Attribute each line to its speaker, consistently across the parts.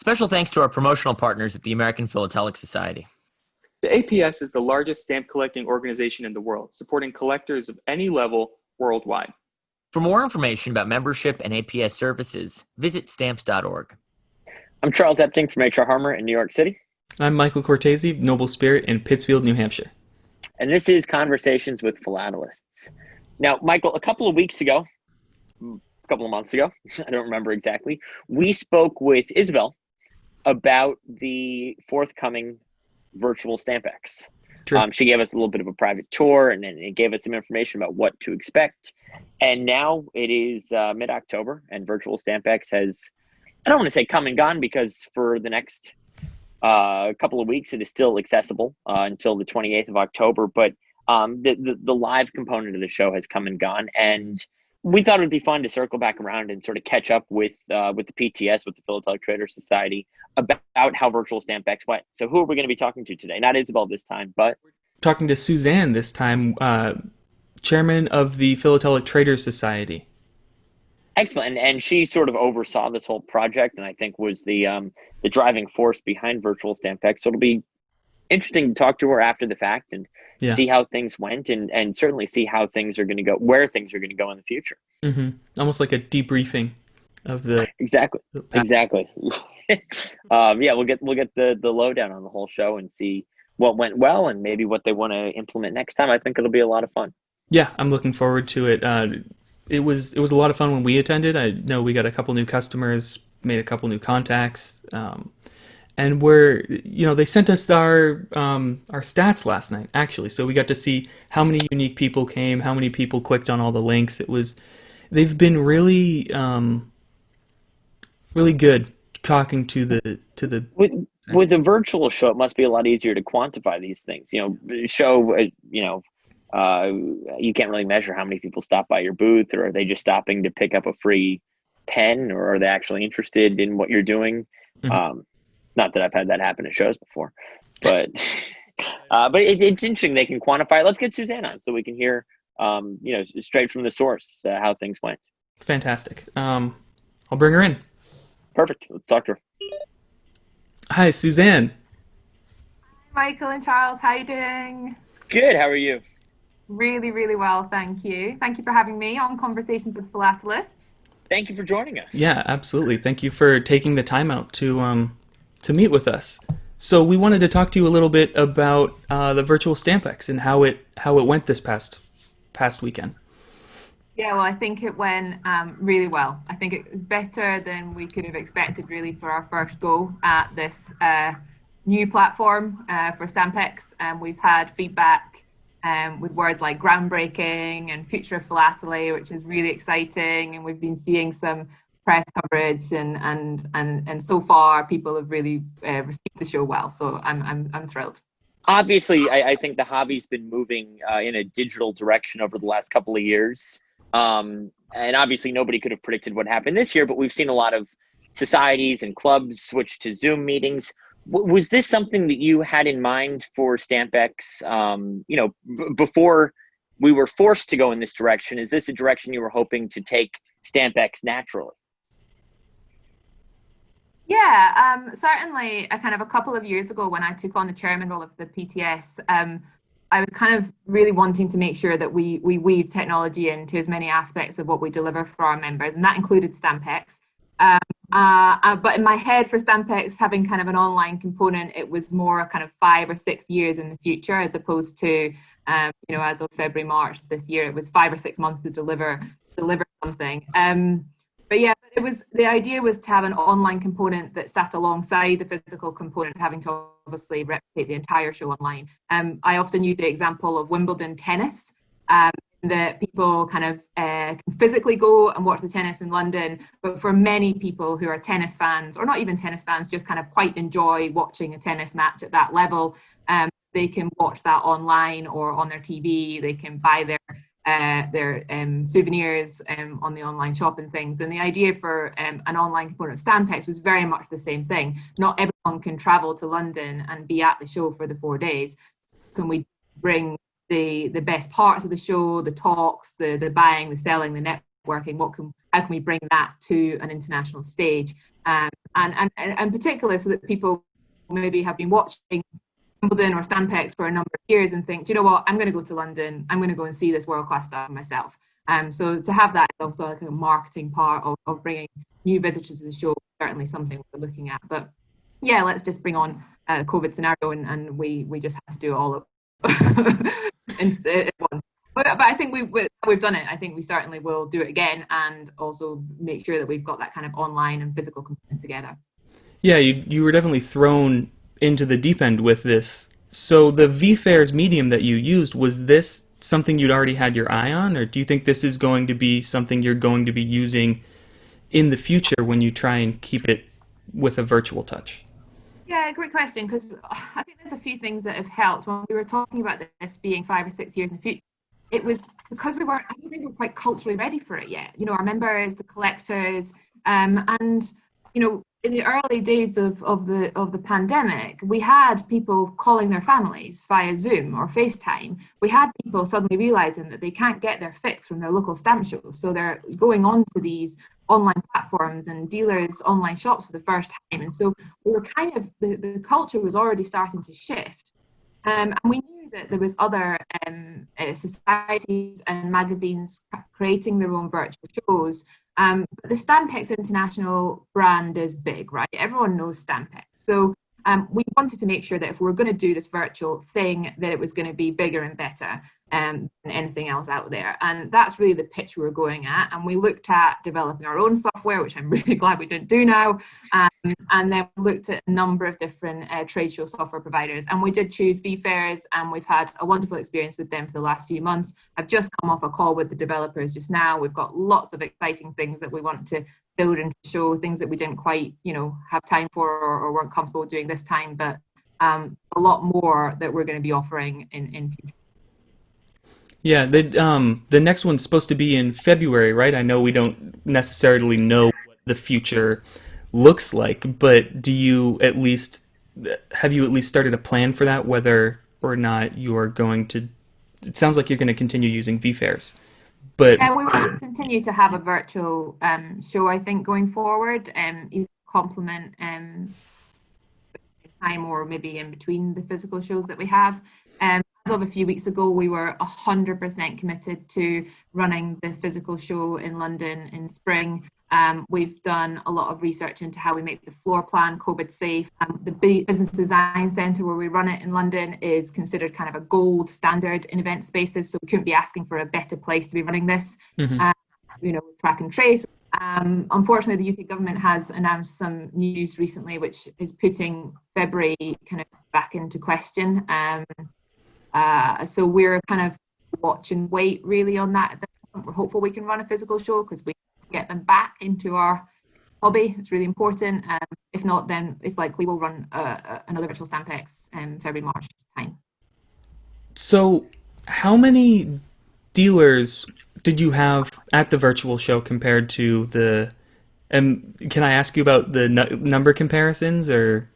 Speaker 1: Special thanks to our promotional partners at the American Philatelic Society.
Speaker 2: The APS is the largest stamp collecting organization in the world, supporting collectors of any level worldwide.
Speaker 1: For more information about membership and APS services, visit stamps.org.
Speaker 3: I'm Charles Epting from HR Harmer in New York City.
Speaker 4: I'm Michael Cortese, Noble Spirit in Pittsfield, New Hampshire.
Speaker 3: And this is Conversations with Philatelists. Now, Michael, a couple of months ago, I don't remember exactly, we spoke with Isabel about the forthcoming Virtual Stampex. She gave us a little bit of a private tour and then it gave us some information about what to expect. And now it is mid-October and Virtual Stampex has, I don't want to say come and gone, because for the next couple of weeks it is still accessible until the 28th of October. But the live component of the show has come and gone. And we thought it would be fun to circle back around and sort of catch up with the PTS, with the Philatelic Traders Society, about how Virtual Stampex went. So who are we going to be talking to today? Not Isabel this time, but
Speaker 4: talking to Suzanne this time, chairman of the Philatelic Traders Society.
Speaker 3: Excellent. And she sort of oversaw this whole project and I think was the driving force behind Virtual Stampex. So it'll be interesting to talk to her after the fact and see how things went and certainly see how things are going to go, where things are going to go in the future.
Speaker 4: Mm-hmm. Almost like a debriefing of the...
Speaker 3: Exactly. We'll get the lowdown on the whole show and see what went well and maybe what they want to implement next time. I think it'll be a lot of fun.
Speaker 4: Yeah, I'm looking forward to it. It was a lot of fun when we attended. I know we got a couple new customers, made a couple new contacts, and they sent us our stats last night, actually. So we got to see how many unique people came, how many people clicked on all the links. They've been really good talking to the.
Speaker 3: With a virtual show, it must be a lot easier to quantify these things. You can't really measure how many people stop by your booth, or are they just stopping to pick up a free pen, or are they actually interested in what you're doing? Mm-hmm. Not that I've had that happen at shows before, but it's interesting they can quantify. Let's get Suzanne on so we can hear, straight from the source how things went.
Speaker 4: Fantastic. I'll bring her in.
Speaker 3: Perfect. Let's talk to her.
Speaker 4: Hi, Suzanne.
Speaker 5: Hi, Michael and Charles. How are you doing?
Speaker 3: Good. How are you?
Speaker 5: Really, really well, thank you. Thank you for having me on Conversations with Philatelists.
Speaker 3: Thank you for joining us.
Speaker 4: Yeah, absolutely. Thank you for taking the time out to meet with us. So we wanted to talk to you a little bit about the Virtual Stampex and how it went this past weekend.
Speaker 5: Yeah, well, I think it went really well. I think it was better than we could have expected, really, for our first go at this new platform for Stampex. We've had feedback with words like groundbreaking and future of philately, which is really exciting. And we've been seeing some press coverage, and so far people have really received the show well. So I'm thrilled.
Speaker 3: Obviously, I think the hobby's been moving in a digital direction over the last couple of years. And obviously nobody could have predicted what happened this year, but we've seen a lot of societies and clubs switch to Zoom meetings. Was this something that you had in mind for Stampex, before we were forced to go in this direction? Is this a direction you were hoping to take Stampex naturally?
Speaker 5: Yeah, certainly a couple of years ago when I took on the chairman role of the PTS, I was kind of really wanting to make sure that we weave technology into as many aspects of what we deliver for our members, and that included Stampex. But in my head, for Stampex having kind of an online component, it was more kind of 5 or 6 years in the future, as opposed to, as of February, March this year, it was 5 or 6 months to deliver something. The idea was to have an online component that sat alongside the physical component, having to obviously replicate the entire show online. I often use the example of Wimbledon tennis, that people kind of can physically go and watch the tennis in London, but for many people who are tennis fans, or not even tennis fans, just kind of quite enjoy watching a tennis match at that level, they can watch that online or on their TV. They can buy their souvenirs on the online shop and things. And the idea for an online component of Stampex was very much the same thing. Not everyone can travel to London and be at the show for the 4 days. Can we bring the best parts of the show, the talks, the buying, the selling, the networking. How can we bring that to an international stage? And particularly so that people maybe have been watching Wimbledon or Stampex for a number of years and think, do you know what, I'm going to go to London, I'm going to go and see this world-class stuff myself. So to have that is also like a marketing part of bringing new visitors to the show, certainly something we're looking at. But yeah, let's just bring on a COVID scenario and we just have to do it all in one. But I think we've done it. I think we certainly will do it again, and also make sure that we've got that kind of online and physical component together.
Speaker 4: Yeah, you were definitely thrown into the deep end with this. So the VFairs medium that you used, was this something you'd already had your eye on, or do you think this is going to be something you're going to be using in the future when you try and keep it with a virtual touch?
Speaker 5: Yeah, great question, because I think there's a few things that have helped. When we were talking about this being 5 or 6 years in the future, it was because I don't think we were quite culturally ready for it yet. You know, our members, the collectors, and, you know, in the early days of the pandemic, we had people calling their families via Zoom or FaceTime. We had people suddenly realizing that they can't get their fix from their local stamp shows. So they're going on to these online platforms and dealers' online shops for the first time. And so we were kind of, the culture was already starting to shift. And we knew that there was other societies and magazines creating their own virtual shows. But the Stampex International brand is big, right? Everyone knows Stampex. So we wanted to make sure that if we were going to do this virtual thing, that it was going to be bigger and better than anything else out there. And that's really the pitch we were going at. And we looked at developing our own software, which I'm really glad we didn't do now. And then we looked at a number of different trade show software providers. And we did choose VFairs, and we've had a wonderful experience with them for the last few months. I've just come off a call with the developers just now. We've got lots of exciting things that we want to build and show, things that we didn't quite, you know, have time for or weren't comfortable doing this time, but a lot more that we're going to be offering in future.
Speaker 4: Yeah, the next one's supposed to be in February, right? I know we don't necessarily know what the future looks like, but have you at least started a plan for that, whether or not you are going to? It sounds like you're going to continue using VFairs, but
Speaker 5: yeah, we will continue to have a virtual show, I think, going forward, either complement time or maybe in between the physical shows that we have. As of a few weeks ago, we were 100% committed to running the physical show in London in spring. We've done a lot of research into how we make the floor plan COVID safe. The Business Design Centre where we run it in London is considered kind of a gold standard in event spaces, so we couldn't be asking for a better place to be running this. You know, track and trace. Unfortunately, the UK government has announced some news recently which is putting February kind of back into question. So we're kind of watch and wait really on that. We're hopeful we can run a physical show because we need to get them back into our hobby. It's really important. If not, then it's likely we'll run another Virtual Stampex February, March time.
Speaker 4: So how many dealers did you have at the virtual show compared to the, can I ask you about the number comparisons or?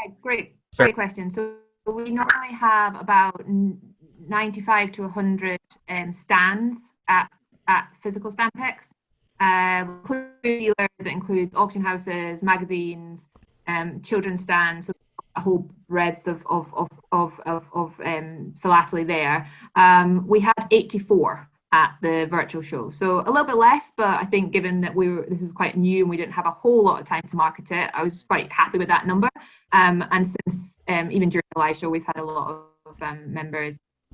Speaker 5: Yeah, great question. So we normally have about 95 to 100 stands at Physical Stampex. Include dealers, it includes auction houses, magazines, children's stands, so a whole breadth of philately there. We had 84 at the virtual show, so a little bit less, but I think given that this was quite new and we didn't have a whole lot of time to market it, I was quite happy with that number. And since even during the live show, we've had a lot of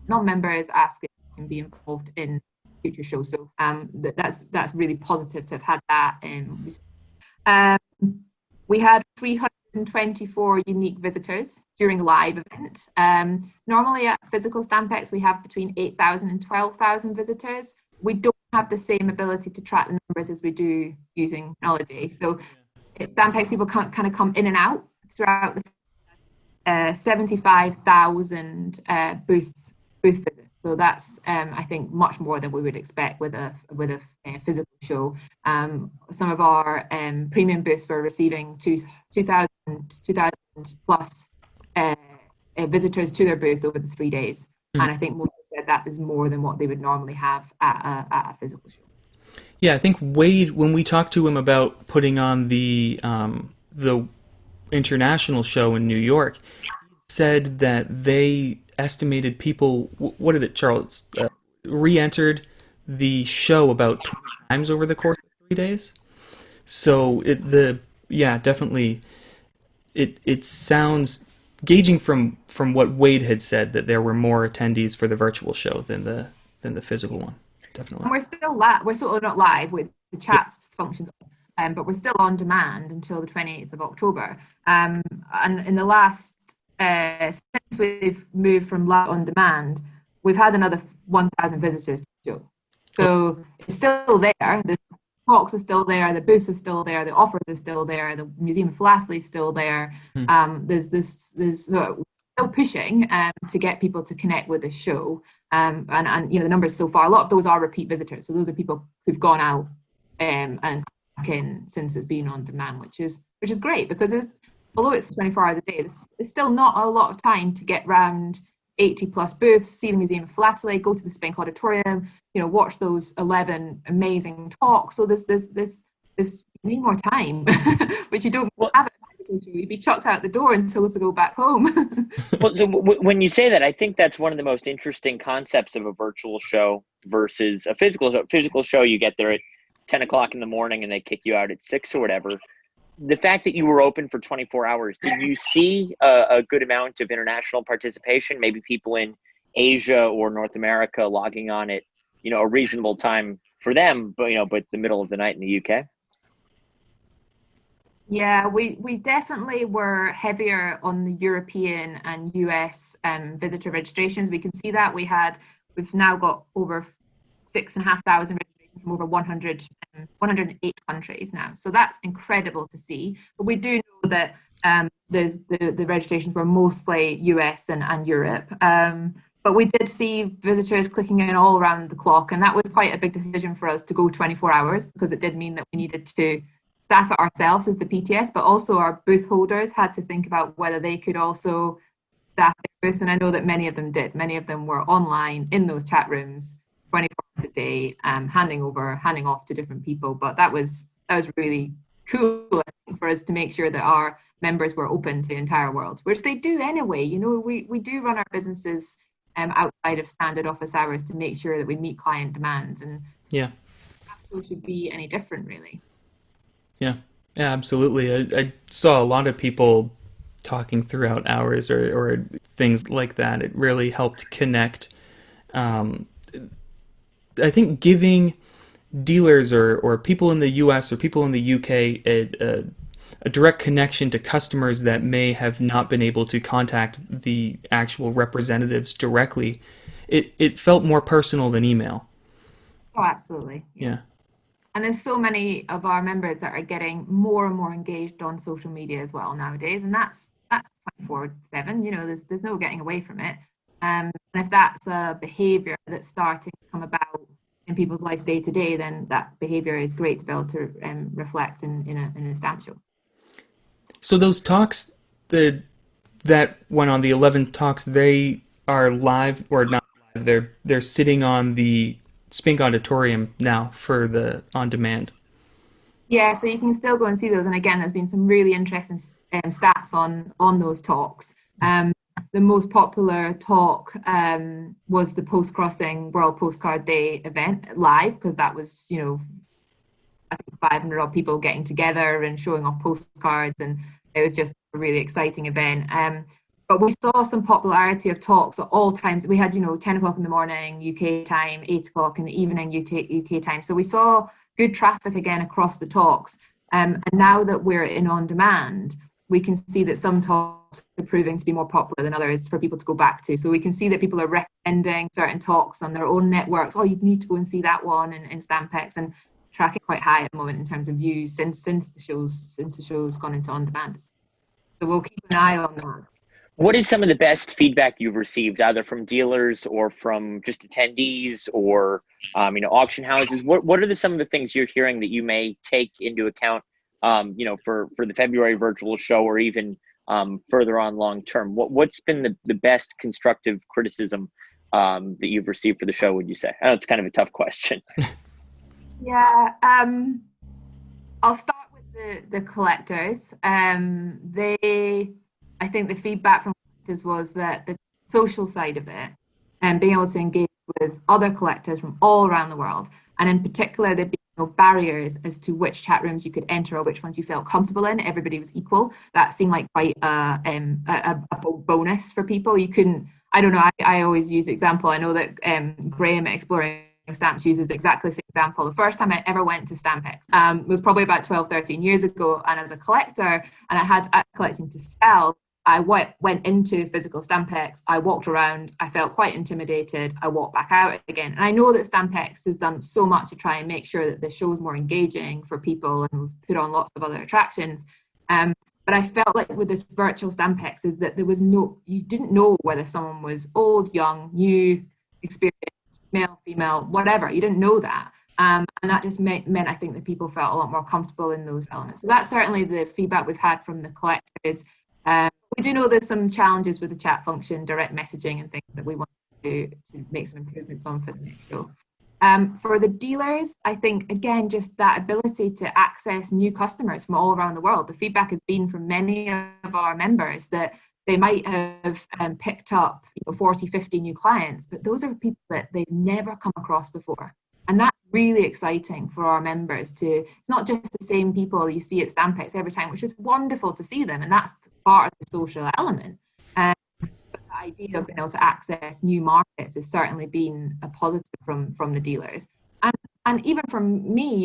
Speaker 5: non-members asking to be involved in future shows, so that's really positive to have had that. We had 324 unique visitors during the live event. Normally at Physical Stampex, we have between 8,000 and 12,000 visitors. We don't have the same ability to track the numbers as we do using technology. So at Stampex, people can't kind of come in and out throughout the 75,000 booth visits. So that's, I think, much more than we would expect with a physical show. Some of our premium booths were receiving 2,000 plus visitors to their booth over the 3 days. And I think most said that is more than what they would normally have at a physical show.
Speaker 4: Yeah, I think Wade, when we talked to him about putting on the international show in New York, said that they estimated people. What did it, Charles? Re-entered the show about 20 times over the course of 3 days. So yeah, definitely it sounds, gauging from what Wade had said, that there were more attendees for the virtual show than the physical one. Definitely.
Speaker 5: And we're still not live with the chat functions, but we're still on demand until the 28th of October. And in the last since we've moved from live on demand, we've had another 1,000 visitors to the show. So it's still there. The talks are still there. The booth is still there. The offers are still there. The Museum of Philately is still there. There's still pushing to get people to connect with the show. And you know, the numbers so far, a lot of those are repeat visitors. So those are people who've gone out and back in since it's been on demand, which is great, because although it's 24 hours a day, it's still not a lot of time to get round 80 plus booths, see the Museum of Philately, go to the Spank Auditorium, you know, watch those 11 amazing talks. So there's you need more time, which you don't have it. You'd be chucked out the door and told to go back home.
Speaker 3: Well, so when you say that, I think that's one of the most interesting concepts of a virtual show versus a physical show. Physical show, you get there at 10 o'clock in the morning and they kick you out at 6 or whatever. The fact that you were open for 24 hours, did you see a good amount of international participation? Maybe people in Asia or North America logging on at, you know, a reasonable time for them, but the middle of the night in the UK?
Speaker 5: Yeah, we definitely were heavier on the European and US visitor registrations. We can see that we've now got over 6,500 registrations from over 108 countries now. So that's incredible to see. But we do know that there's the registrations were mostly US and Europe. But we did see visitors clicking in all around the clock, and that was quite a big decision for us to go 24 hours, because it did mean that we needed to staff it ourselves as the PTS, but also our booth holders had to think about whether they could also staff their booths. And I know that many of them did. Many of them were online in those chat rooms 24 hours a day, handing off to different people. But that was really cool, I think, for us to make sure that our members were open to the entire world, which they do anyway. You know, we do run our businesses outside of standard office hours to make sure that we meet client demands, and
Speaker 4: yeah,
Speaker 5: it should be any different, really.
Speaker 4: Yeah, absolutely. I saw a lot of people talking throughout hours or things like that. It really helped connect. I think giving dealers or people in the US or people in the UK a direct connection to customers that may have not been able to contact the actual representatives directly, it felt more personal than email.
Speaker 5: Oh, absolutely.
Speaker 4: Yeah.
Speaker 5: And there's so many of our members that are getting more and more engaged on social media as well nowadays, and that's 24/7. You know, there's no getting away from it. And if that's a behaviour that's starting to come about in people's lives day to day, then that behaviour is great to be able to reflect in a stamp show. So
Speaker 4: those talks that went on, the 11 talks, they are live or not live? They're sitting on the Spink Auditorium now for the on demand.
Speaker 5: Yeah, so you can still go and see those. And again, there's been some really interesting stats on those talks. The most popular talk was the Post Crossing World Postcard Day event live, because that was, you know, I think 500 odd people getting together and showing off postcards, and it was just a really exciting event. But we saw some popularity of talks at all times. We had, 10 o'clock in the morning UK time, 8 o'clock in the evening UK time. So we saw good traffic again across the talks. And now that we're in on demand, we can see that some talks are proving to be more popular than others for people to go back to. So we can see that people are recommending certain talks on their own networks. Oh, you need to go and see that one in Stampex, and tracking quite high at the moment in terms of views since the show's gone into on demand. So we'll keep an eye on that.
Speaker 3: What is some of the best feedback you've received, either from dealers or from just attendees or auction houses? What are some of the things you're hearing that you may take into account, for the February virtual show, or even further on long term? What's been the best constructive criticism that you've received for the show, would you say? I know it's kind of a tough question.
Speaker 5: Yeah, I'll start with the collectors. I think the feedback from collectors was that the social side of it and being able to engage with other collectors from all around the world, and in particular, there'd be no barriers as to which chat rooms you could enter or which ones you felt comfortable in. Everybody was equal. That seemed like quite a bonus for people. You couldn't. I don't know. I always use example. I know that Graham at Exploring Stamps uses exactly the same example. The first time I ever went to Stampex was probably about 12, 13 years ago. And as a collector, and I had collecting to sell, I went into physical Stampex. I walked around. I felt quite intimidated. I walked back out again. And I know that Stampex has done so much to try and make sure that the show's more engaging for people, and we've put on lots of other attractions. But I felt like with this virtual Stampex is that you didn't know whether someone was old, young, new, experienced, male, female, whatever. You didn't know that. And that just meant I think that people felt a lot more comfortable in those elements. So that's certainly the feedback we've had from the collectors. We do know there's some challenges with the chat function, direct messaging, and things that we want to make some improvements on for the next show. For the dealers, I think, again, just that ability to access new customers from all around the world. The feedback has been from many of our members that they might have picked up 40, 50 new clients, but those are people that they've never come across before. And that's really exciting for our members it's not just the same people you see at Stampex every time, which is wonderful to see them. And that's part of the social element. But the idea of being able to access new markets has certainly been a positive from the dealers. And even from me,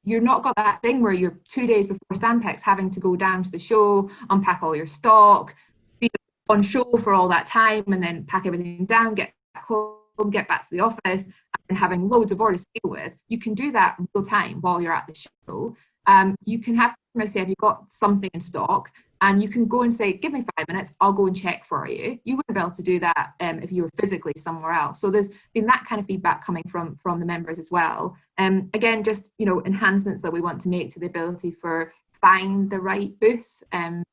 Speaker 5: you're not got that thing where you're 2 days before Stampex having to go down to the show, unpack all your stock, be on show for all that time, and then pack everything down, get back home, get back to the office, and having loads of orders to deal with. You can do that real time while you're at the show. You can have customers say, have you got something in stock? And you can go and say, give me 5 minutes, I'll go and check for you. You wouldn't be able to do that if you were physically somewhere else. So there's been that kind of feedback coming from the members as well. Again, just enhancements that we want to make to the ability for find the right booth,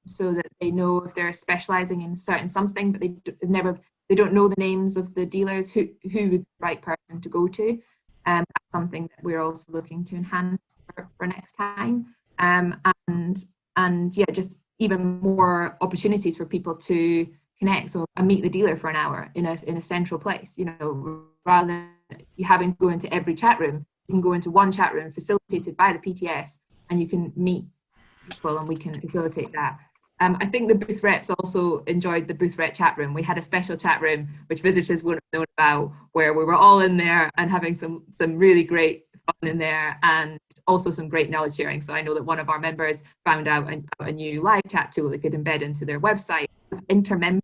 Speaker 5: so that they know if they're specializing in certain something, but they don't know the names of the dealers who would be the right person to go to. That's something that we're also looking to enhance for next time. And yeah, just even more opportunities for people to connect and meet the dealer for an hour in a central place. Rather than you having to go into every chat room, you can go into one chat room facilitated by the PTS, and you can meet people, and we can facilitate that. I think the booth reps also enjoyed the booth rep chat room. We had a special chat room which visitors wouldn't have known about, where we were all in there and having some really great fun in there, and also some great knowledge sharing. So I know that one of our members found out a new live chat tool they could embed into their website, inter-member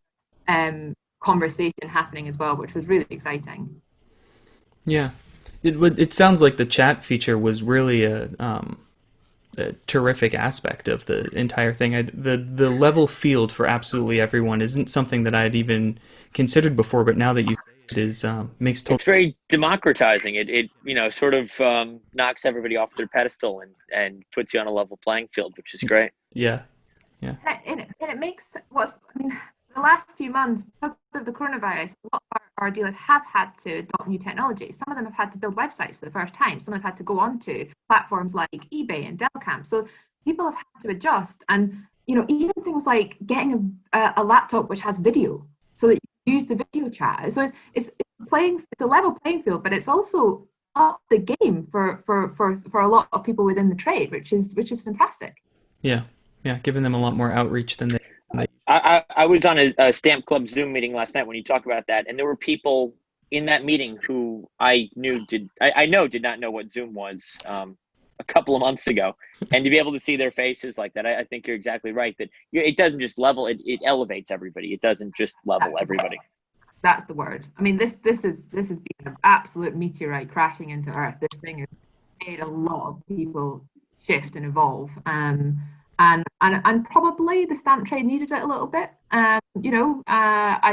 Speaker 5: conversation happening as well, which was really exciting.
Speaker 4: Yeah, it sounds like the chat feature was really a terrific aspect of the entire thing. The level field for absolutely everyone isn't something that I'd even considered before, but now that you say it is, makes total.
Speaker 3: It's very democratizing. It sort of knocks everybody off their pedestal and puts you on a level playing field, which is great.
Speaker 4: Yeah.
Speaker 5: And it makes the last few months, because of the coronavirus, a lot of our dealers have had to adopt new technology. Some of them have had to build websites for the first time. Some have had to go onto platforms like eBay and Delcamp. So people have had to adjust. And, even things like getting a laptop which has video so that you use the video chat. So it's a level playing field, but it's also up the game for a lot of people within the trade, which is fantastic.
Speaker 4: Yeah, giving them a lot more outreach than they.
Speaker 3: I was on a Stamp Club Zoom meeting last night when you talk about that, and there were people in that meeting who I did not know what Zoom was a couple of months ago, and to be able to see their faces like that, I think you're exactly right, that it doesn't just level, it elevates everybody. It doesn't just level everybody.
Speaker 5: That's the word. This has been an absolute meteorite crashing into Earth. This thing has made a lot of people shift and evolve. And probably the stamp trade needed it a little bit. I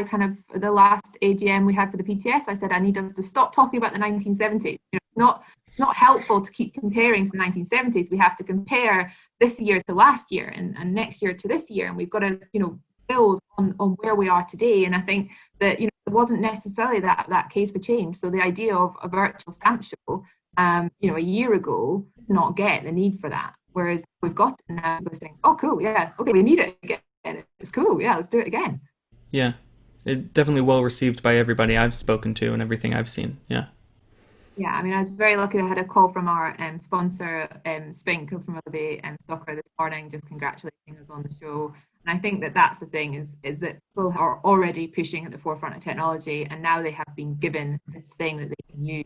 Speaker 5: kind of, the last AGM we had for the PTS, I said I need us to stop talking about the 1970s. Not helpful to keep comparing to the 1970s. We have to compare this year to last year and next year to this year, and we've got to build on where we are today. And I think that it wasn't necessarily that case for change. So the idea of a virtual stamp show a year ago, not get the need for that. Whereas we've got it now, we're saying, oh, cool, yeah, okay, we need it again. It's cool, yeah, let's do it again.
Speaker 4: Yeah, it definitely well received by everybody I've spoken to and everything I've seen. Yeah.
Speaker 5: Yeah, I mean, I was very lucky. I had a call from our sponsor, Spink, from the Stocker this morning, just congratulating us on the show. And I think that that's the thing is that people are already pushing at the forefront of technology, and now they have been given this thing that they can use,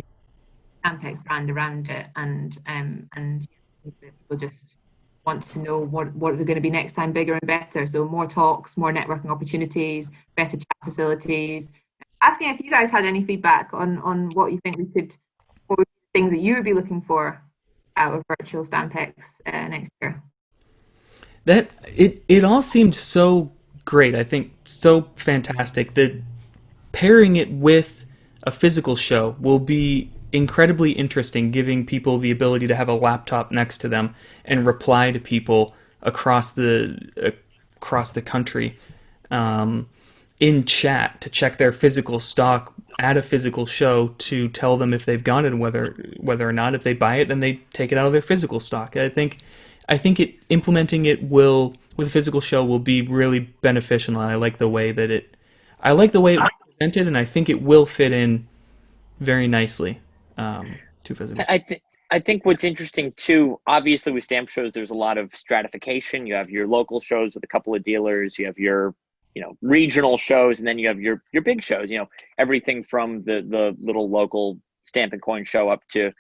Speaker 5: Stampex brand around it, and people just want to know what is it going to be next time, bigger and better. So more talks, more networking opportunities, better chat facilities. Asking if you guys had any feedback on what you think what would be things that you would be looking for out of Virtual Stampex next year.
Speaker 4: That it all seemed so great. I think so fantastic that pairing it with a physical show will be incredibly interesting, giving people the ability to have a laptop next to them and reply to people across the country in chat to check their physical stock at a physical show, to tell them if they've got it and whether or not, if they buy it, then they take it out of their physical stock. I think implementing it with a physical show will be really beneficial, and I like the way it was presented, and I think it will fit in very nicely to physical.
Speaker 3: I think what's interesting too, obviously with stamp shows, there's a lot of stratification. You have your local shows with a couple of dealers, you have your regional shows, and then you have your big shows, everything from the little local stamp and coin show up to,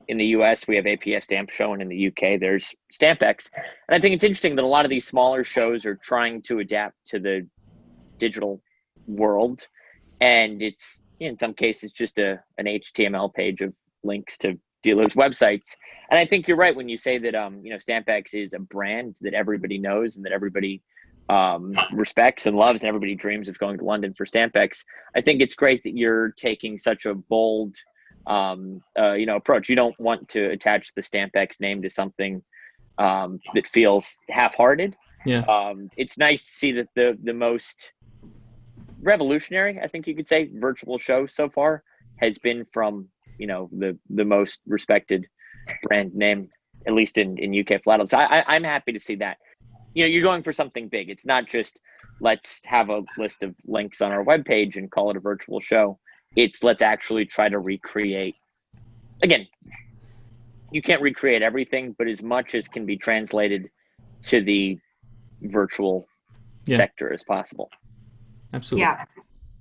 Speaker 3: in the US, we have APS Stamp Show, and in the UK, there's Stampex. And I think it's interesting that a lot of these smaller shows are trying to adapt to the digital world. And it's, in some cases, just an HTML page of links to dealers' websites. And I think you're right when you say that, Stampex is a brand that everybody knows and that everybody respects and loves, and everybody dreams of going to London for Stampex. I think it's great that you're taking such a bold approach. You don't want to attach the Stampex name to something that feels half-hearted.
Speaker 4: Yeah.
Speaker 3: It's nice to see that the most revolutionary, I think you could say, virtual show so far has been from the most respected brand name, at least in UK Philatelic. So I'm happy to see that. You're going for something big. It's not just let's have a list of links on our webpage and call it a virtual show. It's let's actually try to recreate. Again, you can't recreate everything, but as much as can be translated to the virtual sector as possible.
Speaker 4: Absolutely.
Speaker 5: Yeah.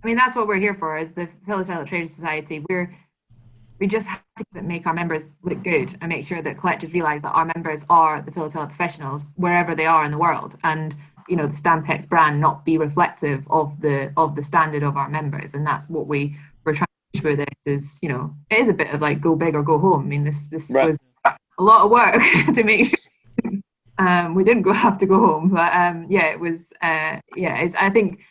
Speaker 5: I mean, that's what we're here for, as the Philatelic Traders Society. We just have to make our members look good and make sure that collectors realize that our members are the philatelic professionals wherever they are in the world, and the Stampex brand not be reflective of the standard of our members. And that's what we're trying to push for. This is, it is a bit of like go big or go home. I mean, this right. was a lot of work to make sure we didn't have to go home, but it was I think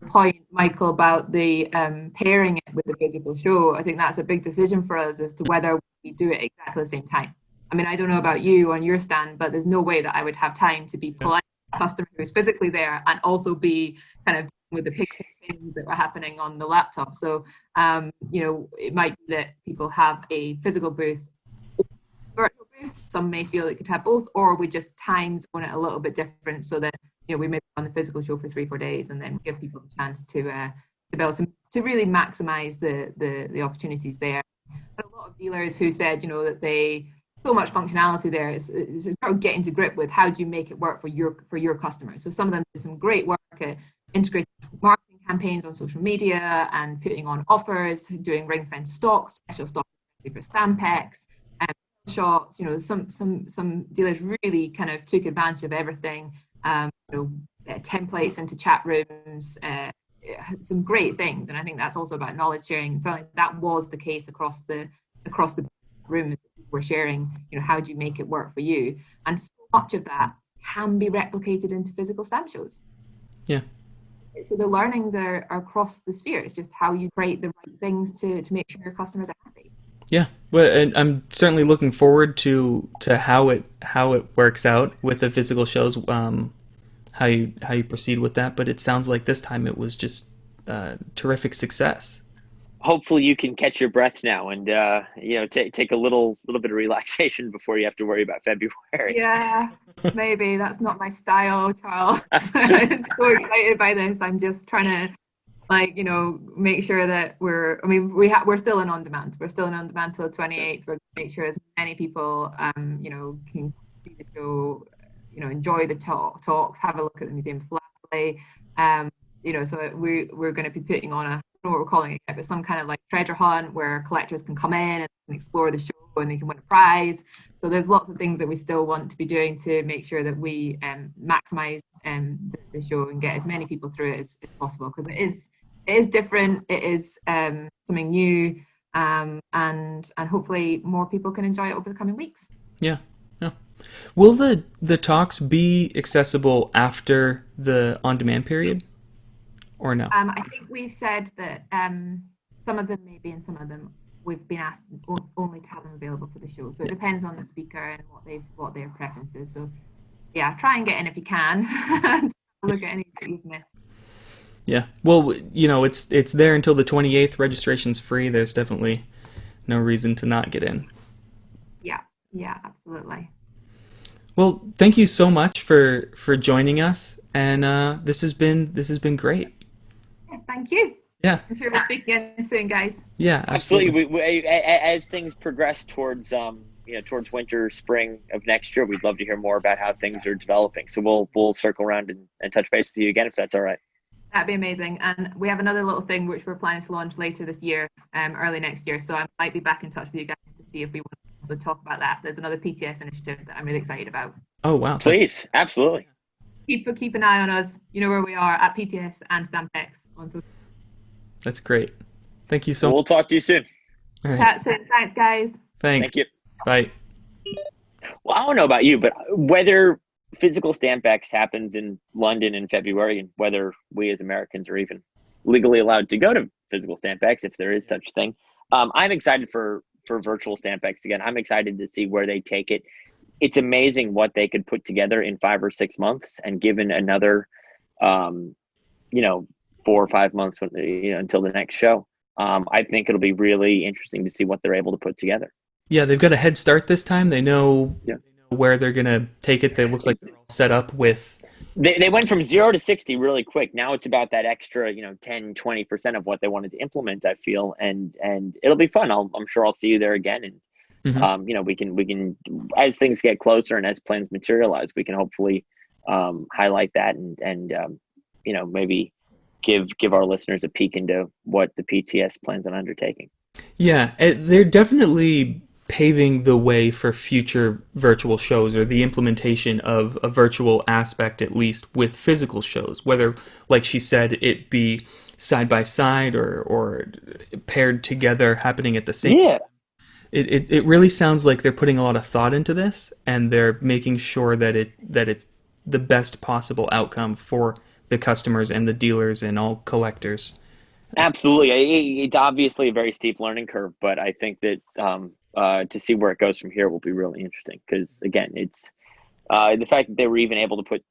Speaker 5: point, Michael, about the pairing it with the physical show, I think that's a big decision for us as to whether we do it exactly the same time. I mean, I don't know about you on your stand, but there's no way that I would have time to be polite to a customer who's physically there and also be kind of with the picture things that were happening on the laptop. So, it might be that people have a physical booth, virtual booth. Some may feel it could have both, or we just time zone it a little bit different so that we may be on the physical show for 3-4 days and then give people the chance to be able to really maximize the opportunities there. But a lot of dealers who said, that they so much functionality there is sort of getting to grip with how do you make it work for your customers. So some of them did some great work at integrating marketing campaigns on social media and putting on offers, doing ring fence stocks, special stocks for Stampex, shots. Some dealers really kind of took advantage of everything. Templates into chat rooms, some great things, and I think that's also about knowledge sharing. So that was the case across the room that we're sharing. How do you make it work for you? And so much of that can be replicated into physical stamp shows.
Speaker 4: Yeah.
Speaker 5: So the learnings are across the sphere. It's just how you create the right things to make sure your customers are happy.
Speaker 4: Yeah, well, and I'm certainly looking forward to how it works out with the physical shows, how you proceed with that. But it sounds like this time it was just terrific success.
Speaker 3: hopefully you can catch your breath now and take a little bit of relaxation before you have to worry about February.
Speaker 5: Yeah, maybe that's not my style, Charles. I'm so excited by this. I'm just trying to make sure that we're still in on demand. We're still in on demand till 28th. We're going to make sure as many people can see the show, enjoy the talks, have a look at the Museum of Philately. So we're going to be putting on I don't know what we're calling it yet, but some kind of like treasure hunt where collectors can come in and explore the show and they can win a prize. So there's lots of things that we still want to be doing to make sure that we maximize the show and get as many people through it as possible, because it is different, it is something new, and hopefully more people can enjoy it over the coming weeks.
Speaker 4: Yeah. Will the talks be accessible after the on-demand period, or no?
Speaker 5: I think we've said that some of them may be, and some of them we've been asked only to have them available for the show. So it depends on the speaker and what their preference is. So yeah, try and get in if you can. Look at anything that you've missed.
Speaker 4: Yeah. Well, it's there until the 28th. Registration's free. There's definitely no reason to not get in.
Speaker 5: Yeah, absolutely.
Speaker 4: Well, thank you so much for joining us, and this has been great.
Speaker 5: Yeah, thank you.
Speaker 4: Yeah.
Speaker 5: I'm sure we'll speak again soon, guys.
Speaker 4: Yeah, absolutely.
Speaker 3: We, as things progress towards towards winter, spring of next year, we'd love to hear more about how things are developing. So we'll circle around and touch base with you again if that's all right.
Speaker 5: That'd be amazing. And we have another little thing which we're planning to launch later this year, early next year. So I might be back in touch with you guys to see if we want to also talk about that. There's another PTS initiative that I'm really excited about.
Speaker 4: Oh, wow.
Speaker 3: Please, absolutely.
Speaker 5: Keep an eye on us. You know where we are at PTS and Stampex on social.
Speaker 4: That's great. Thank you so much.
Speaker 3: We'll talk to you soon.
Speaker 4: All right.
Speaker 5: That's it. Thanks, guys.
Speaker 4: Thanks.
Speaker 3: Thank you.
Speaker 4: Bye.
Speaker 3: Well, I don't know about you, but whether physical Stampex happens in London in February, and whether we as Americans are even legally allowed to go to physical Stampex, if there is such a thing, I'm excited for virtual Stampex again. I'm excited to see where they take it. It's amazing what they could put together in 5 or 6 months, and given another, 4 or 5 months until the next show, I think it'll be really interesting to see what they're able to put together.
Speaker 4: Yeah, they've got a head start this time. They know where they're going to take it. It looks like they're all set up with...
Speaker 3: They went from 0 to 60 really quick. Now it's about that extra, 10, 20% of what they wanted to implement, I feel. And it'll be fun. I'm sure I'll see you there again. And, we can, as things get closer and as plans materialize, we can hopefully highlight that and maybe give our listeners a peek into what the PTS plans on undertaking.
Speaker 4: Yeah, they're definitely paving the way for future virtual shows, or the implementation of a virtual aspect, at least with physical shows, whether, like she said, it be side by side or paired together happening at the same time. It really sounds like they're putting a lot of thought into this, and they're making sure that it's the best possible outcome for the customers and the dealers and all collectors.
Speaker 3: Absolutely. It's obviously a very steep learning curve, but I think that to see where it goes from here will be really interesting, because again, it's the fact that they were even able to put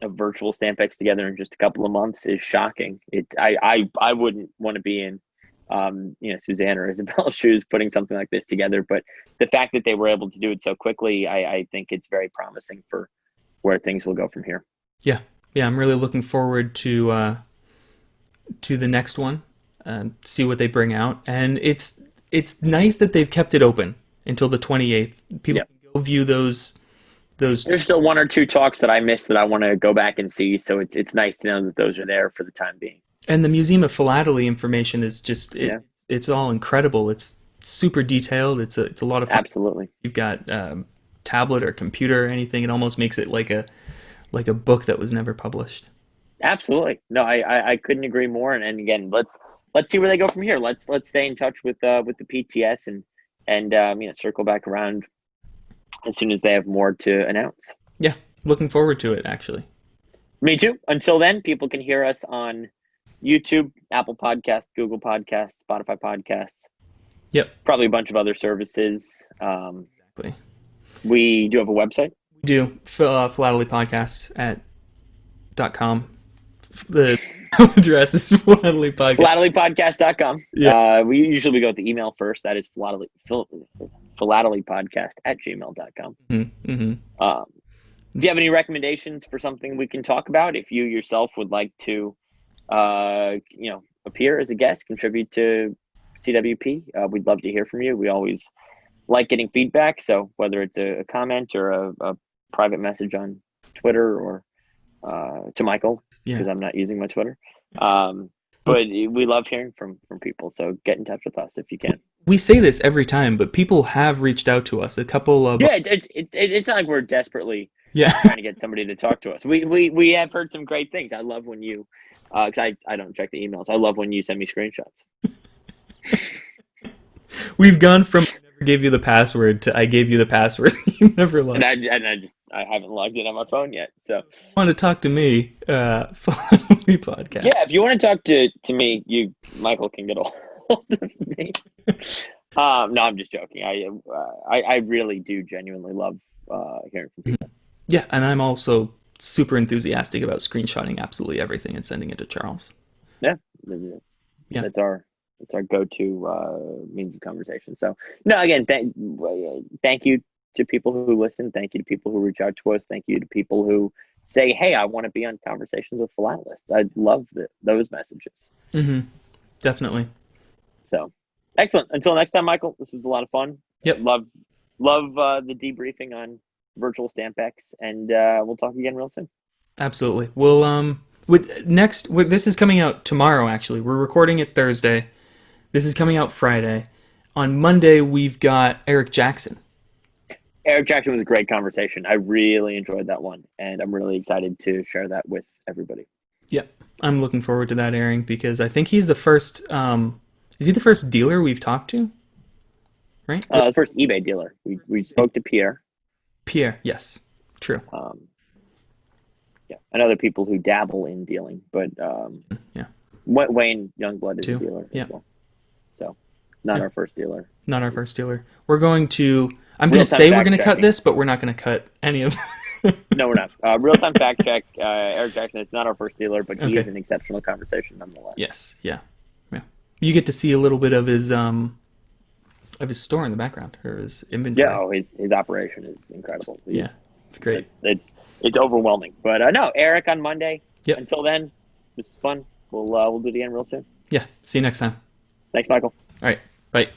Speaker 3: a virtual Stampex together in just a couple of months is shocking. I wouldn't want to be in Suzanne or Isabel's shoes putting something like this together, but the fact that they were able to do it so quickly, I think it's very promising for where things will go from here. Yeah,
Speaker 4: I'm really looking forward to the next one, see what they bring out, and it's nice that they've kept it open until the 28th. People can go view those.
Speaker 3: There's still 1 or 2 talks that I missed that I want to go back and see, so it's nice to know that those are there for the time being.
Speaker 4: And the Museum of Philately information is just it's all incredible. It's super detailed. It's a lot of fun.
Speaker 3: Absolutely.
Speaker 4: You've got tablet or computer or anything. It almost makes it like a book that was never published.
Speaker 3: Absolutely. No, I couldn't agree more. And again, let's see where they go from here. Let's stay in touch with the PTS and circle back around as soon as they have more to announce.
Speaker 4: Yeah, looking forward to it, actually.
Speaker 3: Me too. Until then, people can hear us on YouTube, Apple Podcasts, Google Podcasts, Spotify Podcasts.
Speaker 4: Yep.
Speaker 3: Probably a bunch of other services.
Speaker 4: Exactly.
Speaker 3: We do have a website.
Speaker 4: We do. Philately Podcasts .com. The email address is philatelypodcast.
Speaker 3: Philatelypodcast.com.
Speaker 4: Yeah.
Speaker 3: We usually go with the email first. That is philatelypodcast@gmail.com.
Speaker 4: Mm-hmm.
Speaker 3: Do you have any recommendations for something we can talk about? If you yourself would like to, appear as a guest, contribute to CWP, we'd love to hear from you. We always like getting feedback. So whether it's a comment or a private message on Twitter or to Michael, because I'm not using my Twitter. But we love hearing from people. So get in touch with us if you can.
Speaker 4: We say this every time, but people have reached out to us. A couple of
Speaker 3: it's not like we're desperately trying to get somebody to talk to us. We have heard some great things. I love when you, because I don't check the emails. I love when you send me screenshots.
Speaker 4: We've gone from I never gave you the password to I gave you the password. You never logged.
Speaker 3: And I haven't logged in on my phone yet. So
Speaker 4: if you want to talk to me, Philately Podcast.
Speaker 3: Yeah, if you want to talk to me, Michael can get a hold of me. No, I'm just joking. I really do genuinely love hearing from people.
Speaker 4: Yeah, and I'm also super enthusiastic about screenshotting absolutely everything and sending it to Charles.
Speaker 3: Yeah. That's our go-to means of conversation. So no, again, thank you to people who listen. Thank you to people who reach out to us. Thank you to people who say, "Hey, I want to be on Conversations with Philatelists." I love those messages.
Speaker 4: Mm-hmm. Definitely.
Speaker 3: So excellent. Until next time, Michael. This was a lot of fun.
Speaker 4: Yep.
Speaker 3: Love the debriefing on Virtual Stampex, and we'll talk again real soon.
Speaker 4: Absolutely. We'll this is coming out tomorrow. Actually, we're recording it Thursday. This is coming out Friday. On Monday, we've got Eric Jackson.
Speaker 3: Eric Jackson was a great conversation. I really enjoyed that one, and I'm really excited to share that with everybody.
Speaker 4: Yep, I'm looking forward to that airing because I think he's the first. Is he the first dealer we've talked to? Right.
Speaker 3: The first eBay dealer. We spoke to Pierre.
Speaker 4: Pierre, yes, true.
Speaker 3: And other people who dabble in dealing, but Wayne Youngblood is a dealer as well. So, not our first dealer.
Speaker 4: Not our first dealer. We're going to. I'm going to say we're going to cut this, but we're not going to cut any of.
Speaker 3: No, we're not. Real-time fact check. Eric Jackson is not our first dealer, but he is an exceptional conversation nonetheless.
Speaker 4: Yes. Yeah. You get to see a little bit of his store in the background, or his inventory.
Speaker 3: Yeah, his operation is incredible.
Speaker 4: It's great.
Speaker 3: It's overwhelming. But no, Eric on Monday.
Speaker 4: Yep.
Speaker 3: Until then, this is fun. We'll do it again real soon.
Speaker 4: Yeah. See you next time.
Speaker 3: Thanks, Michael.
Speaker 4: All right. Bye.